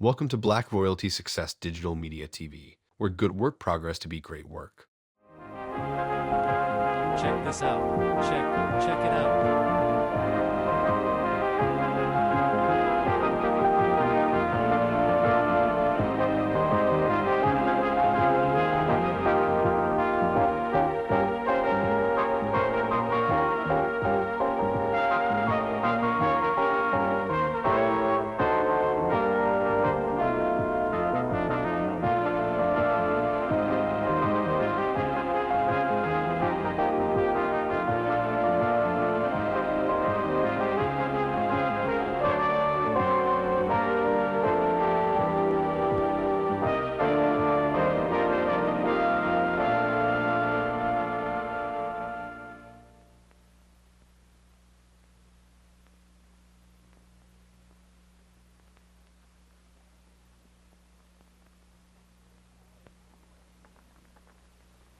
Welcome to Black Royalty Success Digital Media TV, where good work progress to be great work. Check this out. Check it out.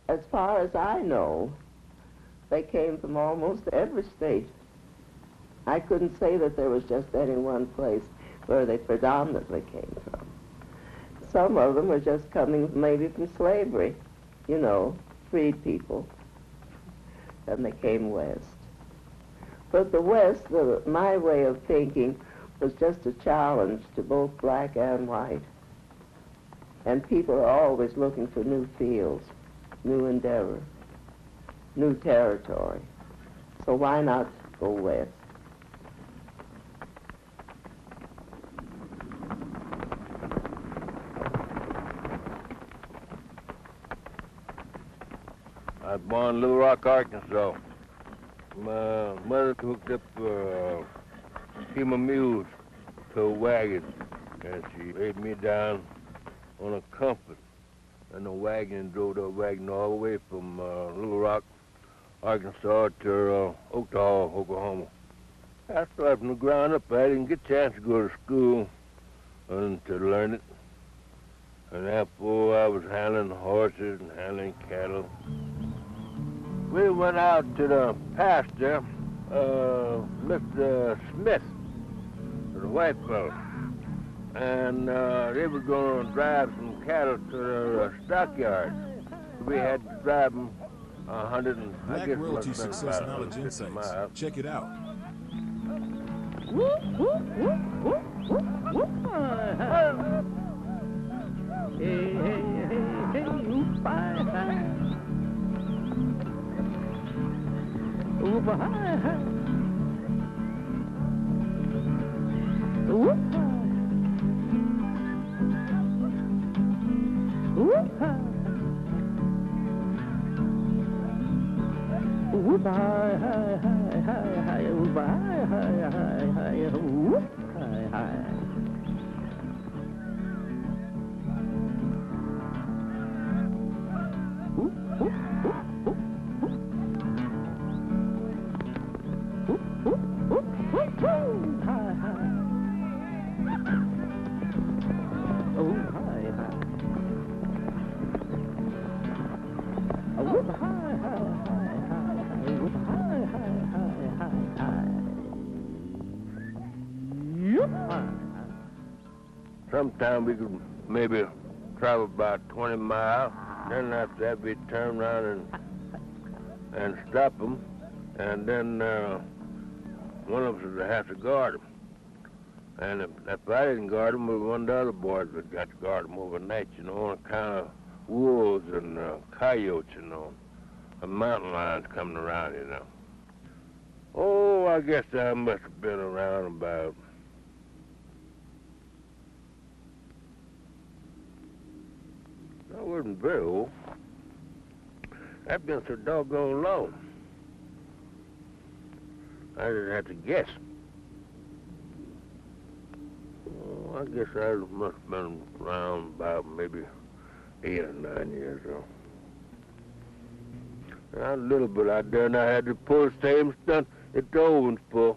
As far as I know, they came from almost every state. I couldn't say that there was just any one place where they predominantly came from. Some of them were just coming maybe from slavery, you know, freed people, and they came west. But the West, my way of thinking, was just a challenge to both black and white. And people are always looking for new fields, new endeavor, new territory. So why not go west? I was born in Little Rock, Arkansas. My mother hooked up human mules to a wagon, and she laid me down on a compass. And the wagon drove the wagon all the way from Little Rock, Arkansas to Oklahoma, Oklahoma. I started from the ground up. I didn't get a chance to go to school and to learn it. And after I was handling horses and handling cattle. We went out to the pasture, Mr. Smith, the white fellow, and they were going to drive some cattle to the stockyard. We had to drive them 100 and I Black guess Royalty must have been Success about Knowledge 150 Insights. miles. Check it out. Sometime we could maybe travel about 20 miles. Then after that we'd turn around and stop them. And then one of us would have to guard them. And if I didn't guard them, one of the other boys would got to guard them overnight, you know, on account of wolves and coyotes, you know, and mountain lions coming around, you know. Oh, I guess I must have been around about I wasn't very old. I've been so doggone long. I just had to guess. Oh, I guess I must have been around about maybe 8 or 9 years old. A little bit out there, and I had to pull the same stunt that the old ones pull.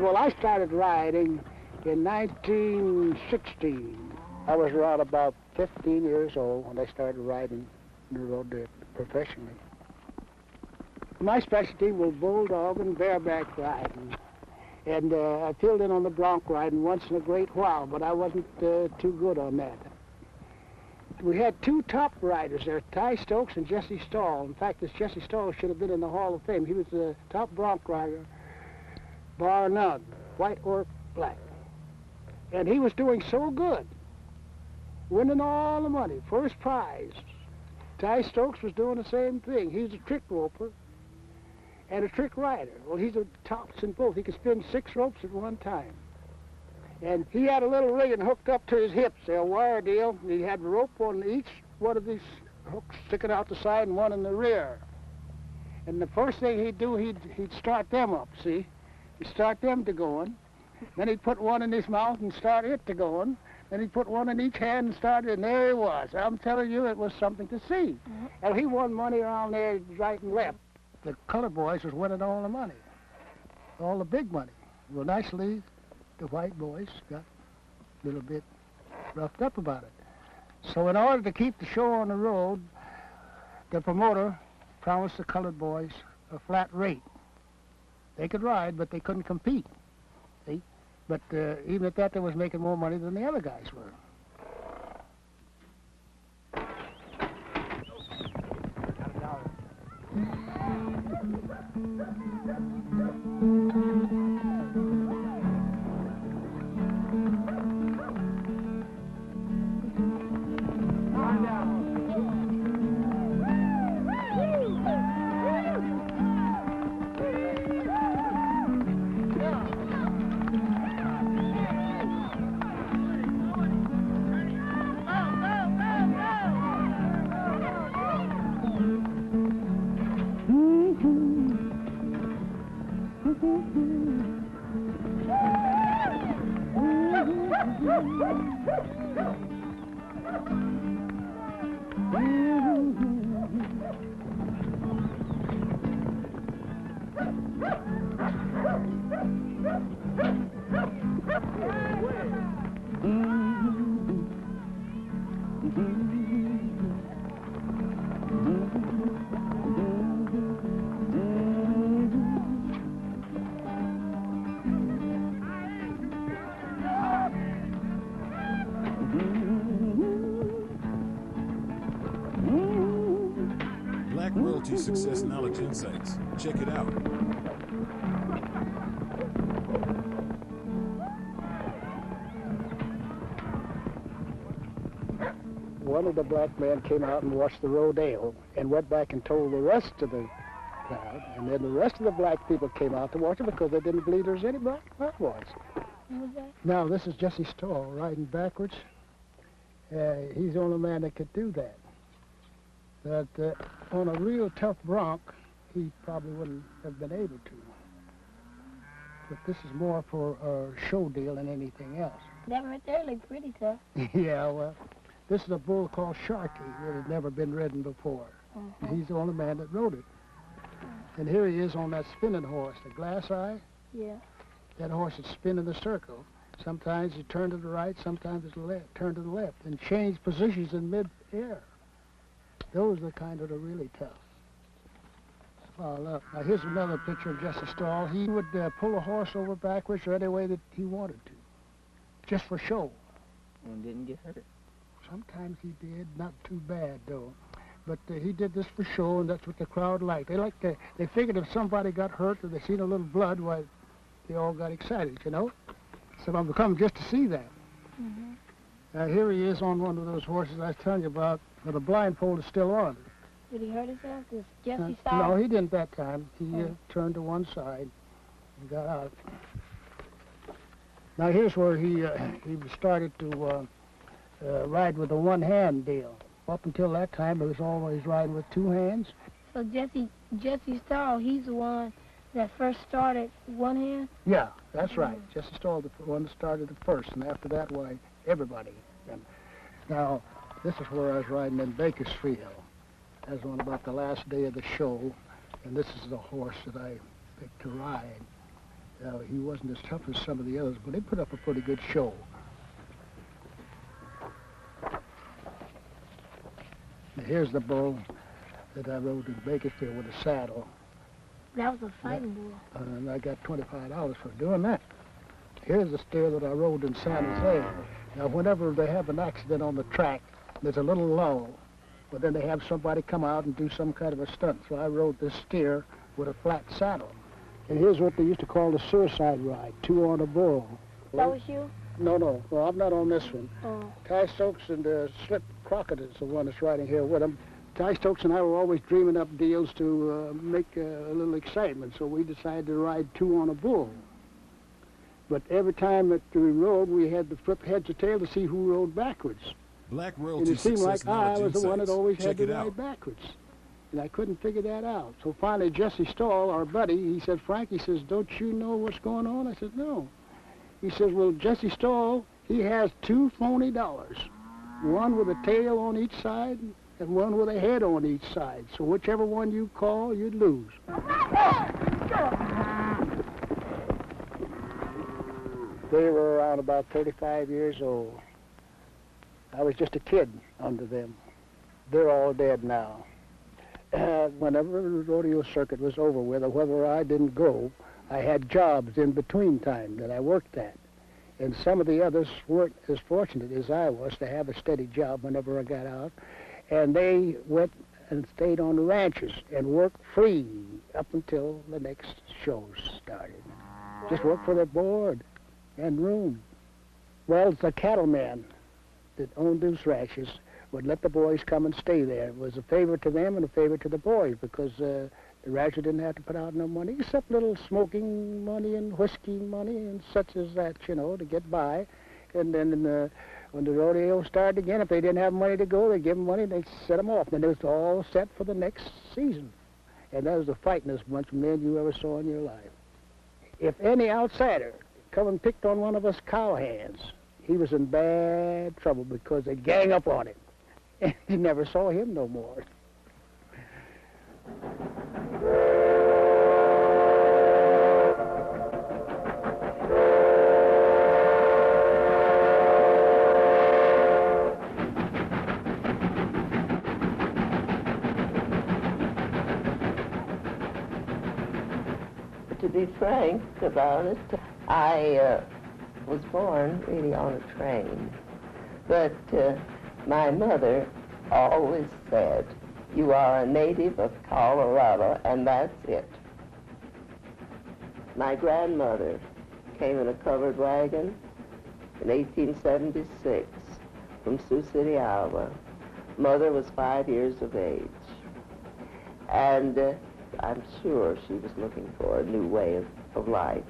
Well, I started riding in 1916. I was around about 15 years old when I started riding the road professionally. My specialty was bulldog and bareback riding. And I filled in on the bronc riding once in a great while, but I wasn't too good on that. We had two top riders there, Ty Stokes and Jesse Stahl. In fact, this Jesse Stahl should have been in the Hall of Fame. He was the top bronc rider, bar none, white or black. And he was doing so good, winning all the money, first prize. Ty Stokes was doing the same thing. He was a trick roper and a trick rider. Well, he's a tops in both. He could spin 6 ropes at one time. And he had a little rigging hooked up to his hips, a wire deal. He had a rope on each one of these hooks sticking out the side and one in the rear. And the first thing he'd do, he'd start them up, see? He'd start them to going. Then he'd put one in his mouth and start it to going. Then he'd put one in each hand and start it, and there he was. I'm telling you, it was something to see. And he won money around there right and left. The colored boys was winning all the money, all the big money. Well, nicely, the white boys got a little bit roughed up about it. So in order to keep the show on the road, the promoter promised the colored boys a flat rate. They could ride, but they couldn't compete. See? But even at that, they was making more money than the other guys were. Black Royalty Success Knowledge Insights. Check it out. One of the black men came out and watched the rodeo and went back and told the rest of the crowd, and then the rest of the black people came out to watch it because they didn't believe there was any black boys. What was that? Now, this is Jesse Stahl riding backwards. He's the only man that could do that. But on a real tough bronc, he probably wouldn't have been able to. But this is more for a show deal than anything else. That right there looked pretty tough. Yeah, well, this is a bull called Sharky that had never been ridden before. He's the only man that rode it. And here he is on that spinning horse, the glass eye. Yeah. That horse is spinning the circle. Sometimes you turn to the right, sometimes it's left, turn to the left, and change positions in mid-air. Those are kind of the really tough. Now here's another picture of Jesse Stahl. He would pull a horse over backwards or any way that he wanted to, just for show. And didn't get hurt. Sometimes he did, not too bad though. But he did this for show, and that's what the crowd liked. They figured if somebody got hurt or they seen a little blood, why, they all got excited, you know? So I'm come just to see that. Here he is on one of those horses I was telling you about, but the blindfold is still on. Did he hurt himself? This Jesse Stahl? No, he didn't that time. He turned to one side and got out. Now here's where he started to ride with a one-hand deal. Up until that time, he was always riding with 2 hands. So Jesse Stahl, he's the one that first started one hand? Yeah, that's right. Jesse Stahl, the one that started it first, and after that, why, everybody. And now, this is where I was riding in Bakersfield. That was on about the last day of the show, and this is the horse that I picked to ride. He wasn't as tough as some of the others, but he put up a pretty good show. And here's the bull that I rode in Bakersfield with a saddle. That was a fighting bull. And I got $25 for doing that. Here's the steer that I rode in San Jose. Now, whenever they have an accident on the track, there's a little lull, but then they have somebody come out and do some kind of a stunt. So I rode this steer with a flat saddle. And here's what they used to call the suicide ride, 2 on a bull. That was you? No, well, I'm not on this one. Oh. Ty Stokes and Slip Crockett is the one that's riding here with him. Ty Stokes and I were always dreaming up deals to make a little excitement, so we decided to ride 2 on a bull. But every time that we rode, we had to flip heads or tail to see who rode backwards. Black And Royalty it seemed Success like I Knowledge was the one that Insights. always had Check to it ride out. backwards. And I couldn't figure that out. So finally, Jesse Stahl, our buddy, he said, Frank, he says, don't you know what's going on? I said, no. He says, well, Jesse Stahl, he has 2 phony dollars. One with a tail on each side and one with a head on each side. So whichever one you call, you'd lose. They were around about 35 years old. I was just a kid under them. They're all dead now. Whenever the rodeo circuit was over with, or whether I didn't go, I had jobs in between time that I worked at. And some of the others weren't as fortunate as I was to have a steady job whenever I got out. And they went and stayed on the ranches and worked free up until the next shows started. Just worked for their board and room. Well, the cattleman that owned those ranches would let the boys come and stay there. It was a favor to them and a favor to the boys because the rancher didn't have to put out no money except little smoking money and whiskey money and such as that, you know, to get by. And then when the rodeo started again, if they didn't have money to go, they'd give them money and they'd set them off. Then it was all set for the next season. And that was the fightingest bunch of men you ever saw in your life. If any outsider come and picked on one of us cowhands, he was in bad trouble because they'd gang up on him. And you never saw him no more. To be frank about it, I was born really on a train. But my mother always said, you are a native of Colorado, and that's it. My grandmother came in a covered wagon in 1876 from Sioux City, Iowa. Mother was 5 years of age. And I'm sure she was looking for a new way of life.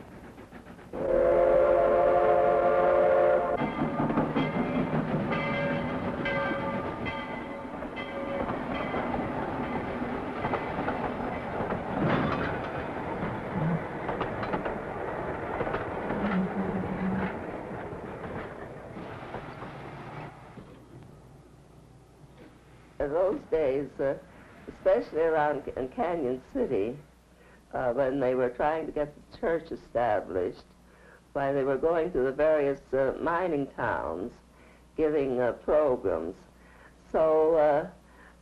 In those days, especially around in Canyon City, when they were trying to get the church established, when they were going to the various mining towns giving programs. So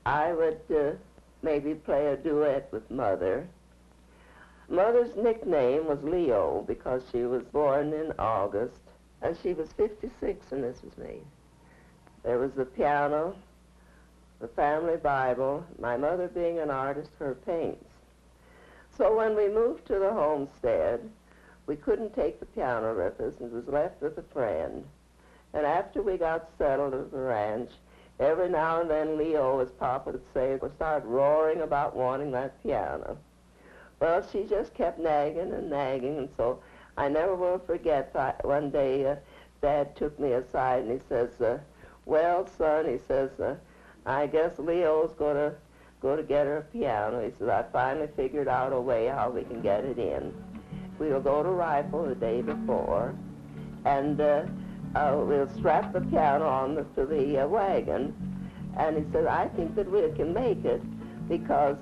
I would maybe play a duet with Mother. Mother's nickname was Leo because she was born in August, and she was 56 when this was made. There was the piano, the family Bible, my mother being an artist, her paints. So when we moved to the homestead, we couldn't take the piano with us, and it was left with a friend. And after we got settled at the ranch, every now and then Leo, as Papa would say, would start roaring about wanting that piano. Well, she just kept nagging, and so I never will forget that one day Dad took me aside and he says, well, son, he says, I guess Leo's going to get her a piano. He says, I finally figured out a way how we can get it in. We'll go to Rifle the day before, and we'll strap the piano on to the wagon. And he said, I think that we can make it because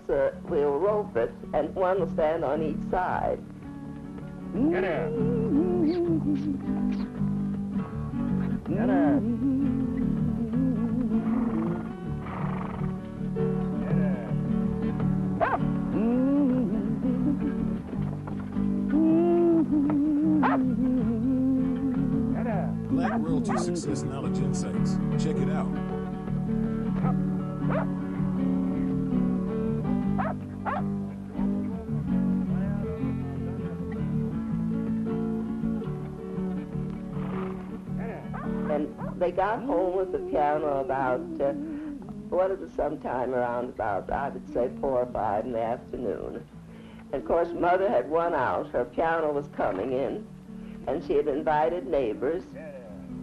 we'll rope it, and one will stand on each side. Get out. Get out. Black Royalty Success Knowledge Insights. Check it out. And they got home with the piano about, what it was, sometime around about, I would say 4 or 5 in the afternoon. And of course, Mother had won out. Her piano was coming in, and she had invited neighbors,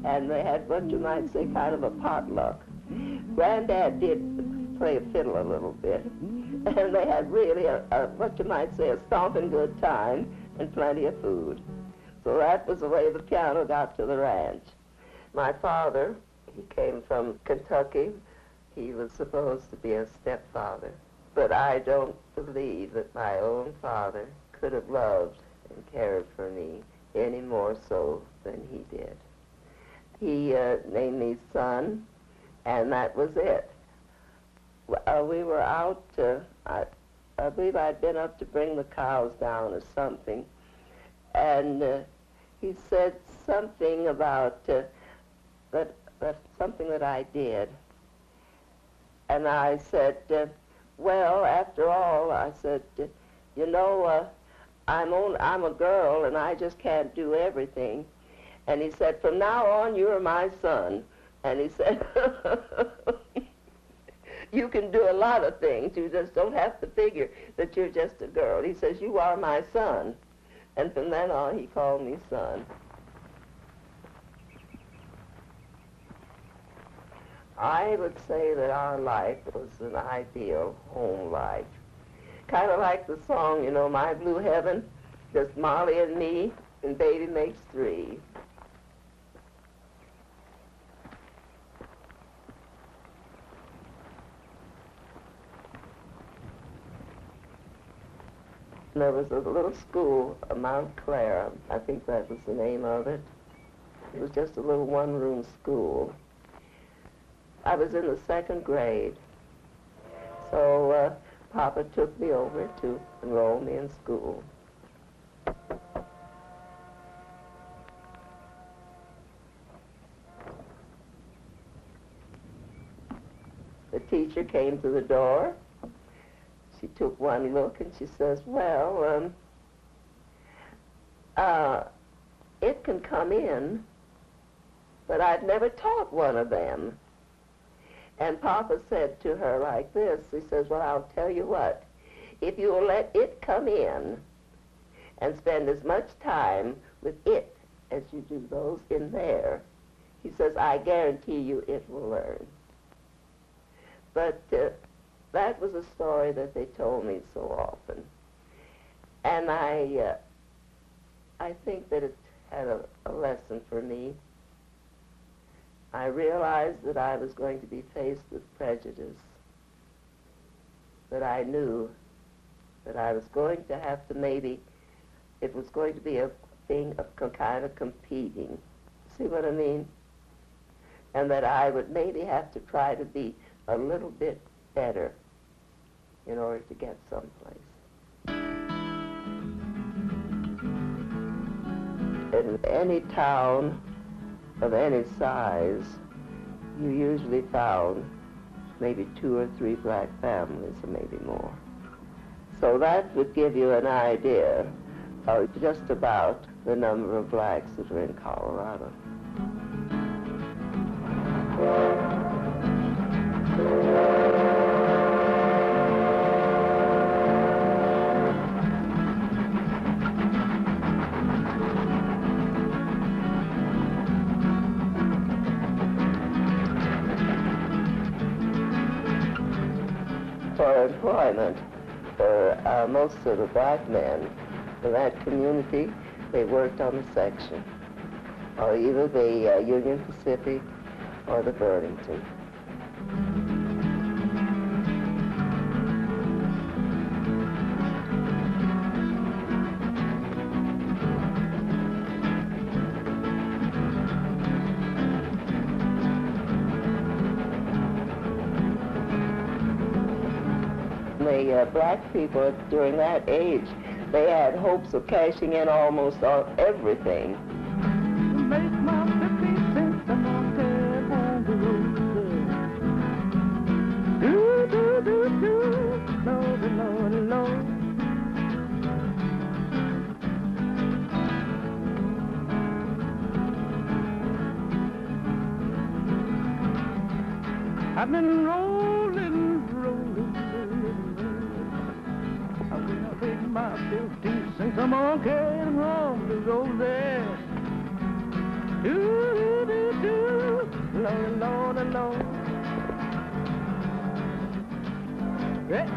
and they had what you might say kind of a potluck. Granddad did play a fiddle a little bit, and they had really what you might say a stomping good time and plenty of food. So that was the way the piano got to the ranch. My father, he came from Kentucky. He was supposed to be a stepfather, but I don't believe that my own father could have loved and cared for me any more so than he did. He named me son, and that was it. We were out, I believe I'd been up to bring the cows down or something, and he said something about something that I did. And I said, well, after all, I said, you know, I'm a girl and I just can't do everything. And he said, from now on, you're my son. And he said, you can do a lot of things. You just don't have to figure that you're just a girl. He says, you are my son. And from then on, he called me son. I would say that our life was an ideal home life. Kind of like the song, you know, My Blue Heaven, just Molly and me, and baby makes 3. There was a little school, Mount Clara, I think that was the name of it. It was just a little one-room school. I was in the 2nd grade, so Papa took me over to enroll me in school. The teacher came to the door. She took one look and she says, well, it can come in, but I've never taught one of them. And Papa said to her like this, he says, well, I'll tell you what, if you will let it come in and spend as much time with it as you do those in there, he says, I guarantee you it will learn. But that was a story that they told me so often. And I think that it had a lesson for me. I realized that I was going to be faced with prejudice, that I knew that I was going to have to maybe, it was going to be a thing of kind of competing. See what I mean? And that I would maybe have to try to be a little bit better in order to get someplace. In any town of any size, you usually found maybe 2 or 3 black families, or maybe more. So that would give you an idea of just about the number of blacks that are in Colorado. For employment, most of the black men in that community, they worked on the section, or either the Union Pacific or the Burlington. the black people during that age, they had hopes of cashing in almost on everything. Make my 50 cents a month on the road. Do, do, do, do, Lord, Lord, Lord. I've been rolling, rolling, rolling. I'm gonna take my 50 cents a month on the road there. Do, do, do, Lord, Lord, Lord. Yeah.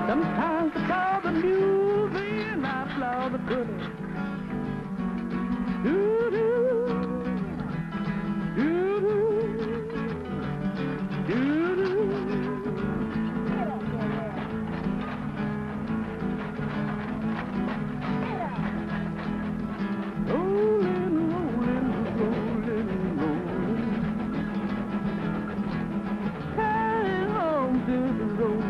Sometimes I blow the music and I blow the goodie. Do-do, do-do, do-do. Rolling, rolling, rolling, rolling. Hang on to the road.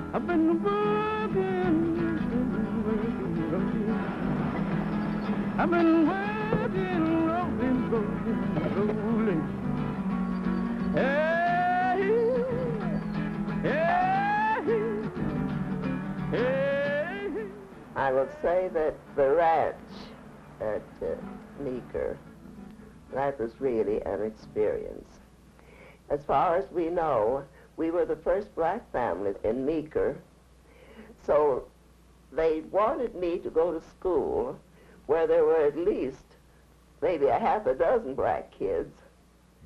I've been working, I've been working, rolling. Hey, hey, hey. I will say that the ranch at Meeker, that was really an experience. As far as we know, we were the first black family in Meeker, so they wanted me to go to school where there were at least maybe a half a dozen black kids.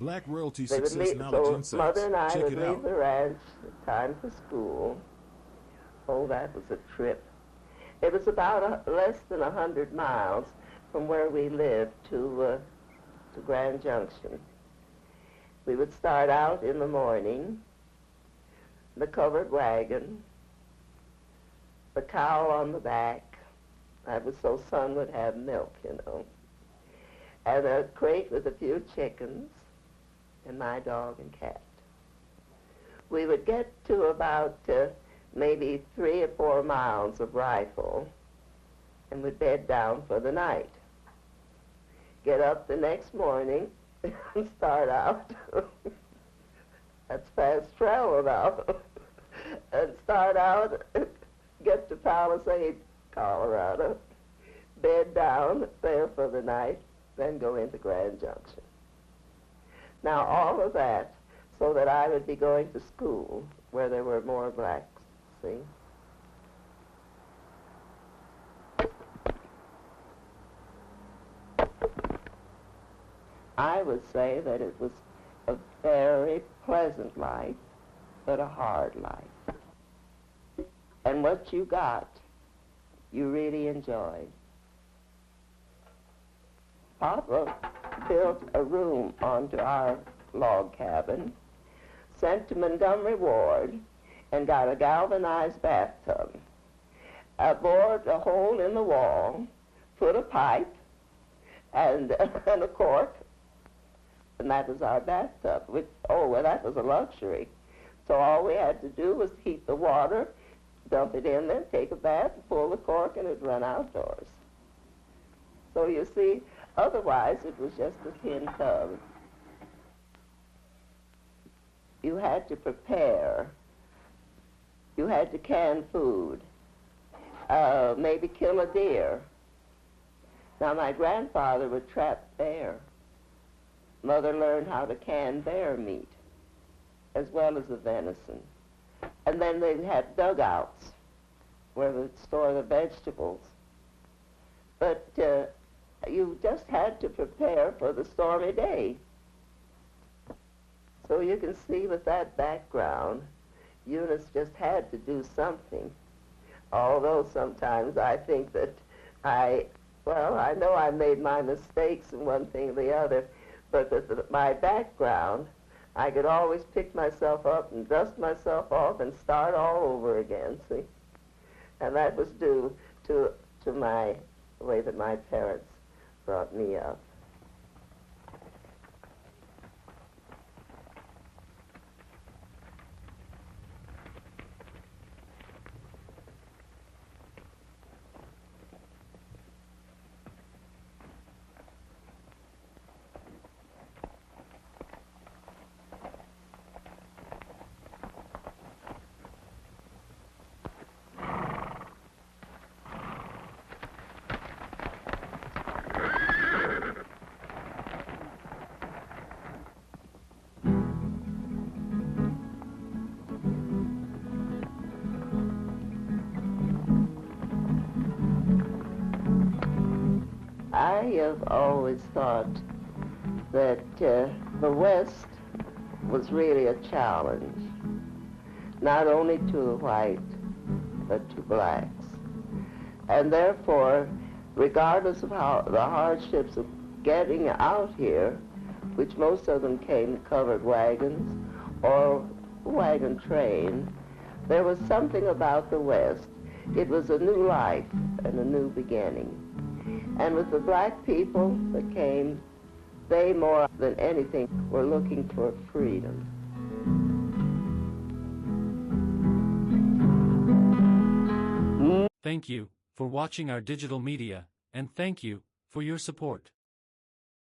Black Royalty They would Success leave, Knowledge so Insights. Mother and I Check would it leave out. the ranch, time for school. Oh, that was a trip. It was about less than 100 miles from where we lived to Grand Junction. We would start out in the morning, the covered wagon, the cow on the back. That was so son would have milk, you know. And a crate with a few chickens, and my dog and cat. We would get to about maybe 3 or 4 miles of rifle, and would bed down for the night. Get up the next morning and start out. That's fast travel now. And start out, get to Palisade, Colorado, bed down there for the night, then go into Grand Junction. Now all of that so that I would be going to school where there were more blacks, see? I would say that it was a very pleasant life, but a hard life. And what you got, you really enjoyed. Papa built a room onto our log cabin, sent to Montgomery Ward, and got a galvanized bathtub. I bored a hole in the wall, put a pipe, and a cork, and that was our bathtub. Well, that was a luxury. So all we had to do was heat the water, dump it in there, take a bath, pull the cork, and it'd run outdoors. So you see, otherwise it was just a tin tub. You had to prepare. You had to can food, maybe kill a deer. Now my grandfather would trap bear. Mother learned how to can bear meat as well as the venison. And then they had dugouts where they'd store the vegetables. But you just had to prepare for the stormy day. So you can see with that background, Eunice just had to do something. Although sometimes I think that I know I made my mistakes in one thing or the other, but with my background, I could always pick myself up and dust myself off and start all over again, see? And that was due to the way that my parents brought me up. I have always thought that the West was really a challenge, not only to the white, but to blacks. And therefore, regardless of how the hardships of getting out here, which most of them came covered wagons or wagon train, there was something about the West. It was a new life and a new beginning. And with the black people that came, they more than anything were looking for freedom. Thank you for watching our digital media, and thank you for your support.